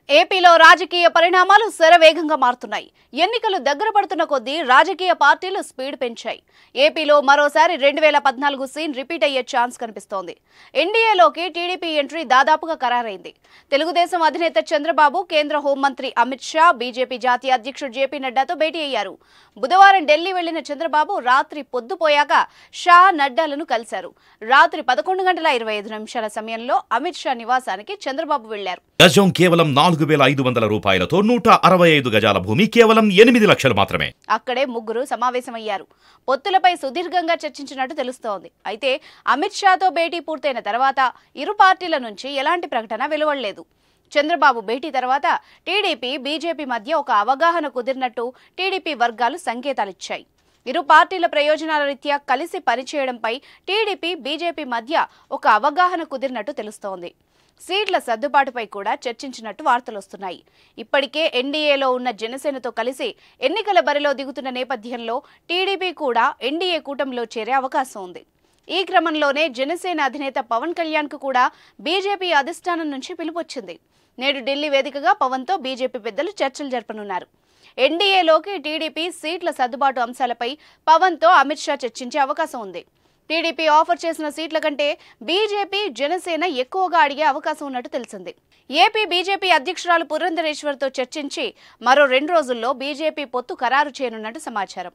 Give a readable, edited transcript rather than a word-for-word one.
ఏపీలో రాజకీయ పరిణామాలు శరవేగంగా మారుతున్నాయి. ఎన్నికలు దగ్గర పడుతున్న కొద్దీ రాజకీయ పార్టీలు స్పీడ్ పెంచాయి. ఏపీలో మరోసారి 2014 సీన్ రిపీట్ అయ్యే ఛాన్స్ కనిపిస్తోంది. ఎన్డీఏలోకి టీడీపీ ఎంట్రీ దాదాపుగా ఖరారైంది. తెలుగుదేశం అధినేత చంద్రబాబు, కేంద్ర హోంమంత్రి అమిత్ షా, బీజేపీ జాతీయ అధ్యక్షుడు జేపీ నడ్డాతో భేటీ అయ్యారు. బుధవారం ఢిల్లీ వెళ్లిన చంద్రబాబు రాత్రి పొద్దుపోయాక షా, నడ్డాలను కలిశారు. రాత్రి 11:25 సమయంలో అమిత్ షా నివాసానికి చంద్రబాబు వెళ్లారు. గజం కేవలం 4,500 రూపాయలతో 165 గజాల భూమి కేవలం 8 లక్షలు మాత్రమే. అక్కడే ముగ్గురు సమావేశమయ్యారు. పొత్తులపై సుదీర్ఘంగా చర్చించినట్టు తెలుస్తోంది. అయితే అమిత్ షాతో భేటీ పూర్తయిన తర్వాత ఇరు పార్టీల నుంచి ఎలాంటి ప్రకటన వెలువడలేదు. చంద్రబాబు భేటీ తర్వాత టీడీపీ, బీజేపీ మధ్య ఒక అవగాహన కుదిరినట్టు టీడీపీ వర్గాలు సంకేతాలిచ్చాయి. ఇరు పార్టీల ప్రయోజనాల రీత్యా కలిసి పనిచేయడంపై టీడీపీ, బీజేపీ మధ్య ఒక అవగాహన కుదిరినట్టు తెలుస్తోంది. సీట్ల సర్దుబాటుపై కూడా చర్చించినట్టు వార్తలొస్తున్నాయి. ఇప్పటికే ఎన్డీఏలో ఉన్న జనసేనతో కలిసి ఎన్నికల బరిలో దిగుతున్న నేపథ్యంలో టీడీపీ కూడా ఎన్డీఏ కూటమిలో చేరే అవకాశం ఉంది. ఈ క్రమంలోనే జనసేన అధినేత పవన్ కళ్యాణ్కు కూడా బీజేపీ అధిష్టానం నుంచి పిలుపొచ్చింది. నేడు ఢిల్లీ వేదికగా పవన్తో బీజేపీ పెద్దలు చర్చలు జరపనున్నారు. ఎన్డీఏలోకి టీడీపీ సీట్ల సర్దుబాటు అంశాలపై పవన్తో అమిత్ షా చర్చించే అవకాశం ఉంది. టీడీపీ ఆఫర్ చేసిన సీట్ల కంటే బీజేపీ, జనసేన ఎక్కువగా అడిగే అవకాశం ఉన్నట్టు తెలిసింది. ఏపీ బీజేపీ అధ్యక్షురాలు పురంధరేశ్వర్తో చర్చించి మరో 2 రోజుల్లో బీజేపీ పొత్తు ఖరారు చేయనున్నట్టు సమాచారం.